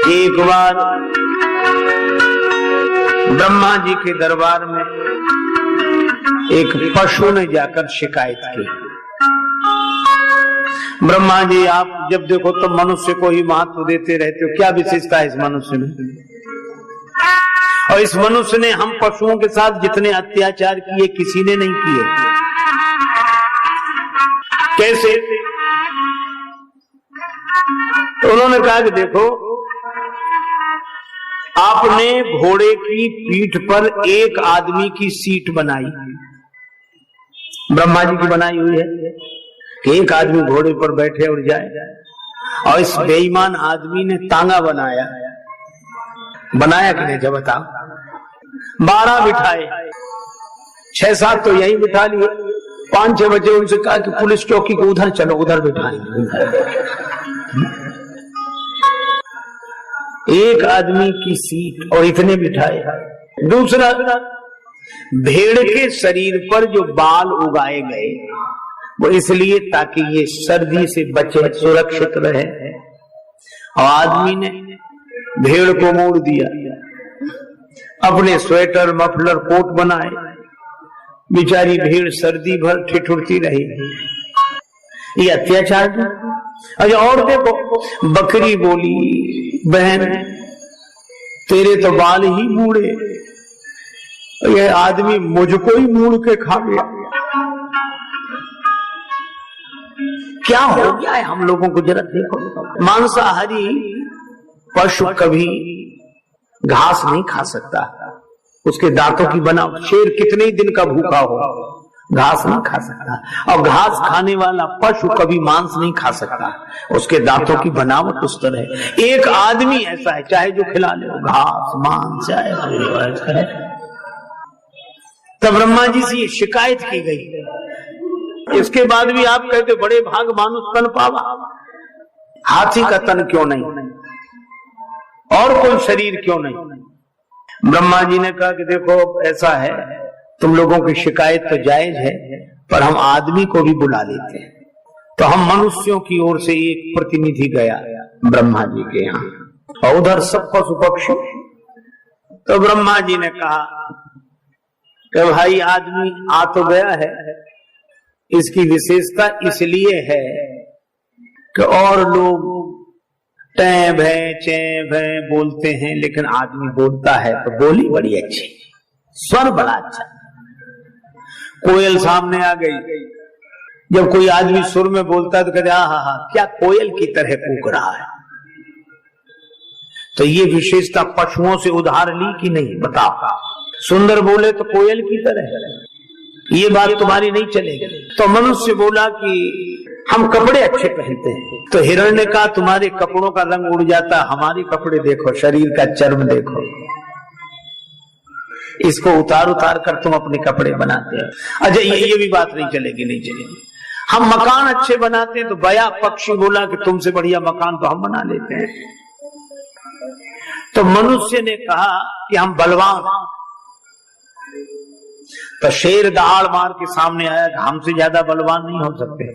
एक बार ब्रह्मा जी के दरबार में एक पशु ने जाकर शिकायत की, ब्रह्मा जी आप जब देखो तो मनुष्य को ही महत्व देते रहते हो, क्या विशेषता है इस मनुष्य में? और इस मनुष्य ने हम पशुओं के साथ जितने अत्याचार किए किसी ने नहीं किए। कैसे? तो उन्होंने कहा कि देखो आपने घोड़े की पीठ पर एक आदमी की सीट बनाई, ब्रह्मा जी की बनाई हुई है कि एक आदमी घोड़े पर बैठे और जाए, और इस बेईमान आदमी ने तांगा बनाया कि नहीं? जब बताओ 12 बिठाए, 6-7 तो यही बिठा लिए, 5-6 बजे उनसे कहा कि पुलिस चौकी को उधर चलो, उधर बिठाएंगे। एक आदमी की सीट और इतने बिठाए। दूसरा, भेड़ के शरीर पर जो बाल उगाए गए वो इसलिए ताकि ये सर्दी से बचे, सुरक्षित रहे, और आदमी ने भेड़ को मोड़ दिया, अपने स्वेटर मफलर कोट बनाए, बेचारी भेड़ सर्दी भर ठिठुरती रही। ये अत्याचार। अच्छा और देखो, बकरी बोली बहन तेरे तो बाल ही मूड़े, ये आदमी मुझको ही मूड़ के खा गया। क्या हो गया है हम लोगों को, जरा देखो। मांसाहारी पशु कभी घास नहीं खा सकता, उसके दांतों की बनावट। शेर कितने ही दिन का भूखा हो घास नहीं खा सकता, और घास खाने वाला पशु कभी मांस नहीं खा सकता, उसके दांतों की बनावट उस तरह। एक आदमी ऐसा है, चाहे जो खिला ले घास मांस चाहे। तब ब्रह्मा जी से ये शिकायत की गई। इसके बाद भी आप कहते बड़े भाग मानुष तन पावा, हाथी का तन क्यों नहीं, और कोई शरीर क्यों नहीं? ब्रह्मा जी ने कहा कि देखो ऐसा है, तुम लोगों की शिकायत तो जायज है, पर हम आदमी को भी बुला लेते हैं। तो हम मनुष्यों की ओर से एक प्रतिनिधि गया ब्रह्मा जी के यहाँ, और उधर सब पशु पक्षी। तो ब्रह्मा जी ने कहा कि भाई आदमी आ तो गया है, इसकी विशेषता इसलिए है कि और लोग टैब है चैब है बोलते हैं, लेकिन आदमी बोलता है तो बोली बड़ी अच्छी, स्वर बड़ा अच्छा। कोयल सामने आ गई, जब कोई आदमी सुर में बोलता है तो कहते हा क्या कोयल की तरह कूक रहा है। तो ये विशेषता पशुओं से उधार ली कि नहीं बताओ? सुंदर बोले तो कोयल की तरह, ये बात तुम्हारी नहीं चलेगी। तो मनुष्य बोला कि हम कपड़े अच्छे पहनते हैं, तो हिरण ने कहा तुम्हारे कपड़ों का रंग उड़ जाता, हमारे कपड़े देखो, शरीर का चर्म देखो, इसको उतार कर तुम अपने कपड़े बनाते हो। अच्छा ये भी बात नहीं चलेगी, नहीं चलेगी। हम मकान अच्छे बनाते हैं, तो बया पक्षी बोला कि तुमसे बढ़िया मकान तो हम बना लेते हैं। तो मनुष्य ने कहा कि हम बलवान, तो शेर दहाड़ मार के सामने आया कि हमसे ज्यादा बलवान नहीं हो सकते।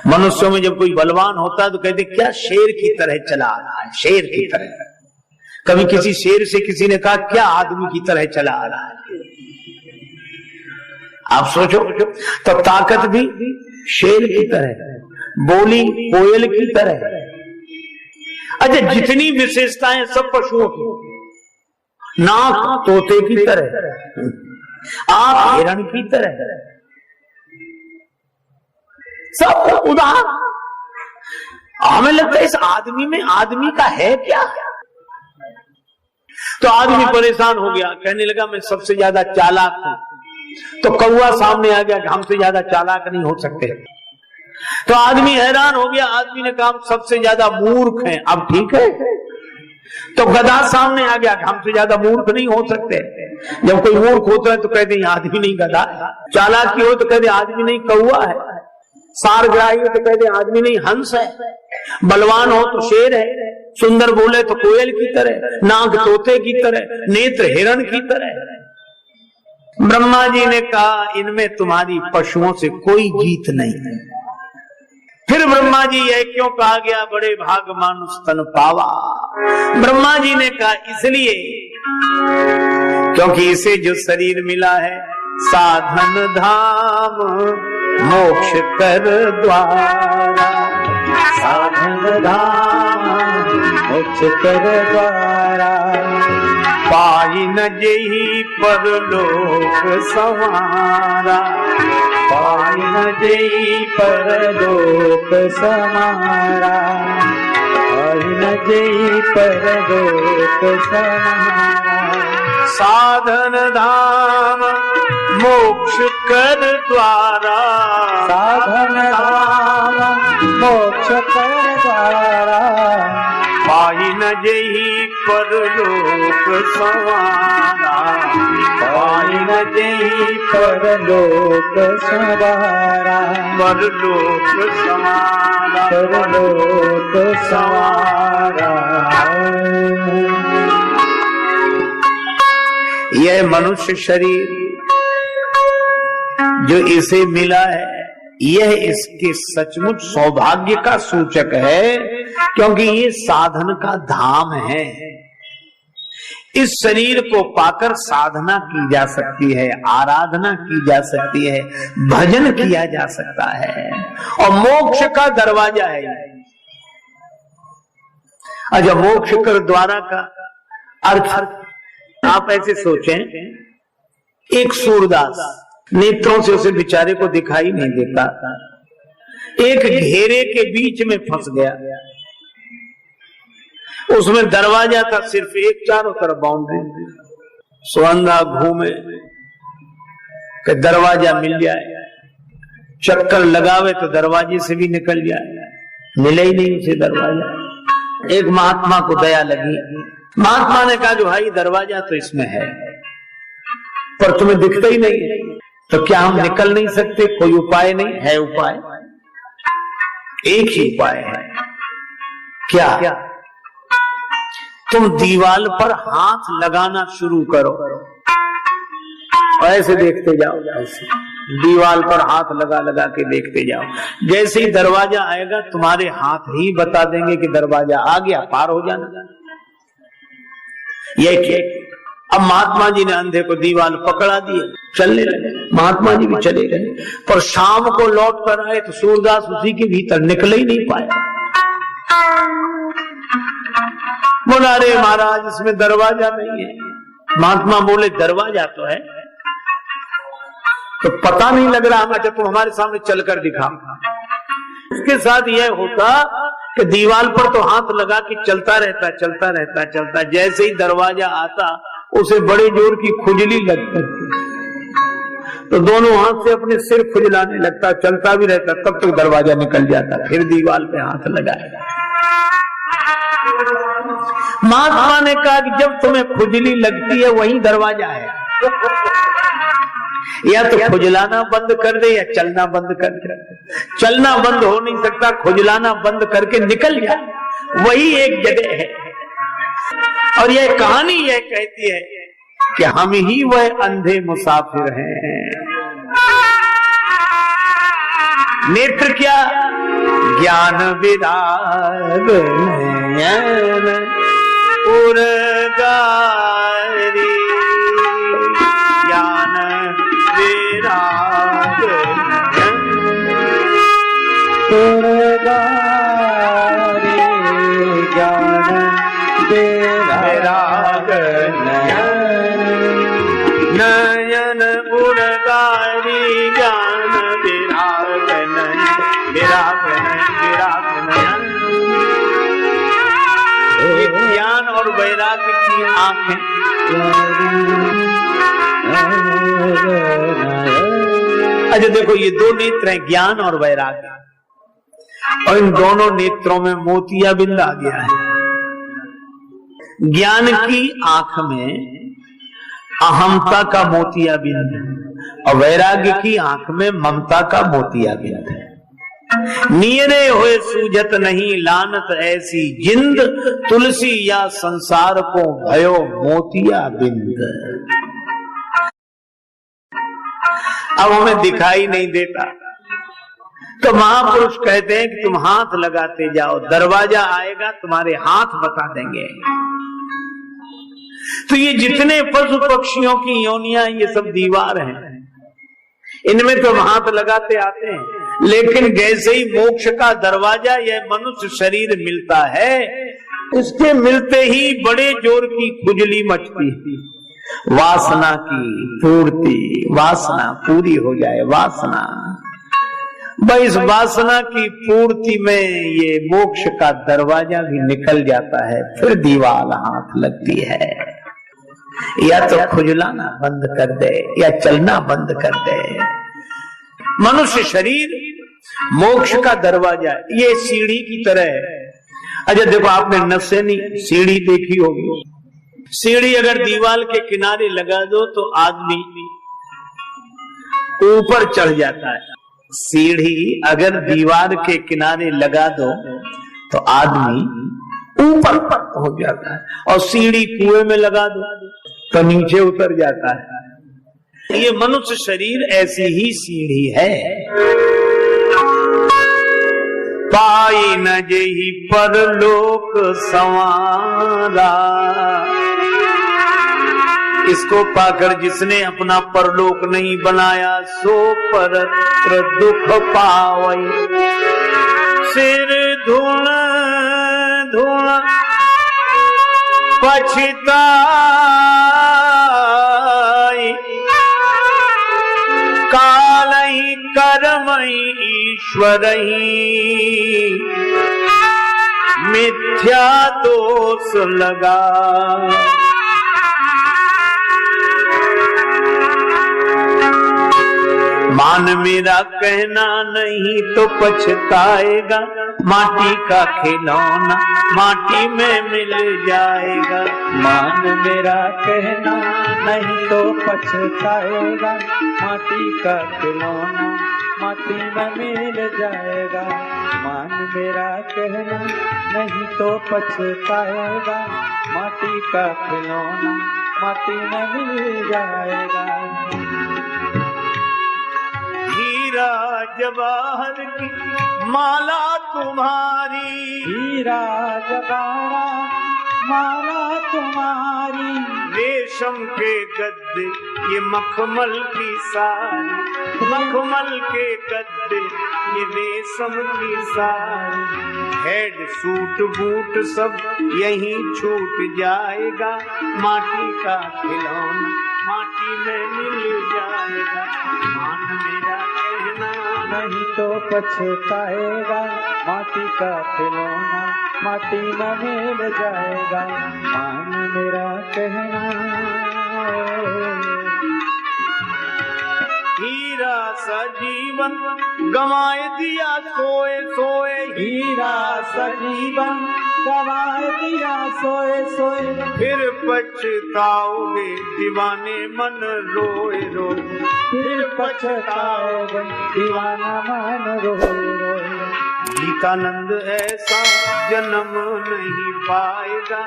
मनुष्यों में जब कोई बलवान होता है तो कहते क्या शेर की तरह चला आ रहा है, शेर की तरह। कभी किसी शेर से किसी ने कहा क्या आदमी की तरह चला आ रहा है। आप सोचो, तो ताकत भी शेर की तरह, बोली कोयल की तरह। अच्छा जितनी विशेषताएं सब पशुओं की, नाक तोते की तरह, आंख हिरण की तरह, सब उदाहरण। हमें लगता है इस आदमी में आदमी का है क्या? तो आदमी परेशान हो गया, कहने लगा मैं सबसे ज्यादा चालाक हूं। तो कौवा सामने आ गया कि हमसे ज्यादा चालाक नहीं हो सकते। तो आदमी हैरान हो गया, आदमी ने कहा हम सबसे ज्यादा मूर्ख हैं। अब ठीक है। तो गधा सामने आ गया कि हमसे ज्यादा मूर्ख नहीं हो सकते। जब कोई मूर्ख होता है तो कहते हैं आदमी नहीं गधा है, चालाकी हो तो कहते आदमी नहीं कौवा है, सारग्राही हो तो कहते आदमी नहीं हंस है, बलवान हो तो शेर है, सुंदर बोले तो कोयल की तरह, नाक तोते की तरह, नेत्र हिरण की तरह। ब्रह्मा जी ने कहा इनमें तुम्हारी पशुओं से कोई जीत नहीं है। फिर ब्रह्मा जी यह क्यों कहा गया बड़े भाग मानुष तन पावा? ब्रह्मा जी ने कहा इसलिए क्योंकि इसे जो शरीर मिला है साधन धाम मोक्ष कर द्वारा, साधन धाम मोक्ष कर द्वारा, पाई न जेहि परलोक संवारा, पाई न जेहि परलोक संवारा, पाई न जेहि परलोक संवारा। साधन धाम मोक्ष कर द्वारा, साधन धाम मोक्ष कर द्वारा, पाई न जेहि परलोक संवारा, पाई न जेहि परलोक संवारा, परलोक संवारा, परलोक संवारा। यह मनुष्य शरीर जो इसे मिला है यह इसके सचमुच सौभाग्य का सूचक है, क्योंकि ये साधन का धाम है। इस शरीर को पाकर साधना की जा सकती है, आराधना की जा सकती है, भजन किया जा सकता है और मोक्ष का दरवाजा है। अच्छा, मोक्ष कर द्वारा का अर्थ आप ऐसे सोचें, एक सूरदास नेत्रों से उसे बेचारे को दिखाई नहीं देता, एक घेरे के बीच में फंस गया, उसमें दरवाजा था सिर्फ एक, चारों तरफ बाउंड्री, सुअंधा घूमे कि दरवाजा मिल जाए, चक्कर लगावे तो दरवाजे से भी निकल जाए, मिले ही नहीं उसे दरवाजा। एक महात्मा को दया लगी, महात्मा ने कहा कि भाई दरवाजा तो इसमें है पर तुम्हें दिखता ही नहीं है, तो क्या हम निकल नहीं सकते? कोई उपाय नहीं है? उपाय एक ही उपाय है। क्या? तुम दीवाल पर हाथ लगाना शुरू करो, ऐसे देखते जाओ, ऐसे दीवाल पर हाथ लगा लगा के देखते जाओ। जैसे ही दरवाजा आएगा तुम्हारे हाथ ही बता देंगे कि दरवाजा आ गया, पार हो जाना। ये क्या? अब महात्मा जी ने अंधे को दीवाल पकड़ा दिए, चलने लगे, महात्मा जी भी चले गए, पर शाम को लौट कर आए तो सूरदास उसी के भीतर निकल ही नहीं पाया। बोला रे महाराज इसमें दरवाजा नहीं है। महात्मा बोले दरवाजा तो है, तो पता नहीं लग रहा हमें, तुम हमारे सामने चलकर दिखा। इसके साथ यह होता कि दीवार पर तो हाथ लगा के चलता रहता चलता रहता चलता, जैसे ही दरवाजा आता उसे बड़े जोर की खुजली लगती, तो दोनों हाथ से अपने सिर खुजलाने लगता, चलता भी रहता, तब तक दरवाजा निकल जाता, फिर दीवार पे हाथ लगाएगा। महात्मा ने कहा कि जब तुम्हें खुजली लगती है वही दरवाजा है, या तो खुजलाना बंद कर दे या चलना बंद कर दे। चलना बंद हो नहीं सकता, खुजलाना बंद करके निकल जा, वही एक जगह है। और यह कहानी यह कहती है कि हम ही वह अंधे मुसाफिर हैं। नेत्र क्या? ज्ञान विराग नयन उर्गारी, ज्ञान विराग उर्गारी, ज्ञान विराग नयन उर्गारी, ज्ञान विराग नयन, विराग नयन, विराग नयन। ज्ञान और वैराग्य की आंखें, अच्छा देखो ये दो नेत्र हैं, ज्ञान और वैराग्य, और इन दोनों नेत्रों में मोतियाबिंद आ गया है। ज्ञान की आंख में अहमता का मोतियाबिंद और वैराग्य की आंख में ममता का मोतियाबिंद है। नीरे हुए सूझत नहीं लानत ऐसी जिंद, तुलसी या संसार को भयो मोतियाबिंद। अब हमें दिखाई नहीं देता तो महापुरुष कहते हैं कि तुम हाथ लगाते जाओ, दरवाजा आएगा, तुम्हारे हाथ बता देंगे। तो ये जितने पशु पक्षियों की योनियां, ये सब दीवार हैं, इनमें तो हम हाथ लगाते आते हैं। लेकिन जैसे ही मोक्ष का दरवाजा यह मनुष्य शरीर मिलता है, उसके मिलते ही बड़े जोर की खुजली मचती है, वासना की पूर्ति, वासना पूरी हो जाए, वासना। भाई इस वासना की पूर्ति में ये मोक्ष का दरवाजा भी निकल जाता है, फिर दीवार हाथ लगती है। या तो खुजलाना बंद कर दे या चलना बंद कर दे। मनुष्य शरीर मोक्ष का दरवाजा, ये सीढ़ी की तरह है। अच्छा देखो, आपने नसेनी सीढ़ी देखी होगी। सीढ़ी अगर दीवार के किनारे लगा दो तो आदमी ऊपर चढ़ जाता है। सीढ़ी अगर दीवार के किनारे लगा दो तो आदमी ऊपर पहुंच जाता है, और सीढ़ी कुएं में लगा दो तो नीचे उतर जाता है। ये मनुष्य शरीर ऐसी ही सीढ़ी है। पाई न जेहि परलोक संवारा, इसको पाकर जिसने अपना परलोक नहीं बनाया, सो परत्र दुख पावई। सिर धुण धुण पछताई, कालहि कर्महि ईश्वरहि, मिथ्या दोष लगा। मान मेरा कहना नहीं तो पछताएगा, माटी का खिलौना माटी में मिल जाएगा। मान मेरा कहना नहीं तो पछताएगा, माटी का खिलौना माटी में मिल जाएगा। मान मेरा कहना नहीं तो पछताएगा, माटी का खिलौना माटी में मिल जाएगा। हीरा जवाहर की माला तुम्हारी, हीरा जवाहर माला तुम्हारी, रेशम के गद्दे ये मखमल की सारी, मखमल के गद्दे ये रेशम की सारी। हेड सूट बूट सब यहीं छूट जाएगा, माटी का खिलौना माटी में मिल जाएगा। मान मेरा कहना नहीं तो पछताएगा, माटी का खिलौना माटी में मिल जाएगा। मान मेरा कहना। हीरा सा जीवन गंवाए दिया सोए सोए, हीरा सा जीवन गंवाए दिया सोए सोए, फिर पछताओगे दीवाने मन रोए रोए, फिर पछताओगे दीवाना मन रोए रोए। गीतानंद ऐसा जन्म नहीं पाएगा,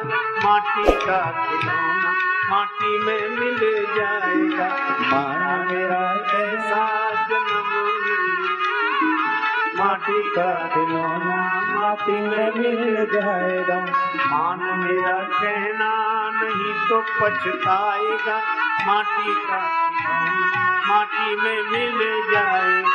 माटी का खिलौना माटी में मिल जाएगा। माना मेरा ऐसा जन्म नहीं, माटी का खिलौना माटी में मिल जाएगा। मान मेरा कहना नहीं तो पछताएगा, माटी का खिलौना माटी में मिल जाएगा।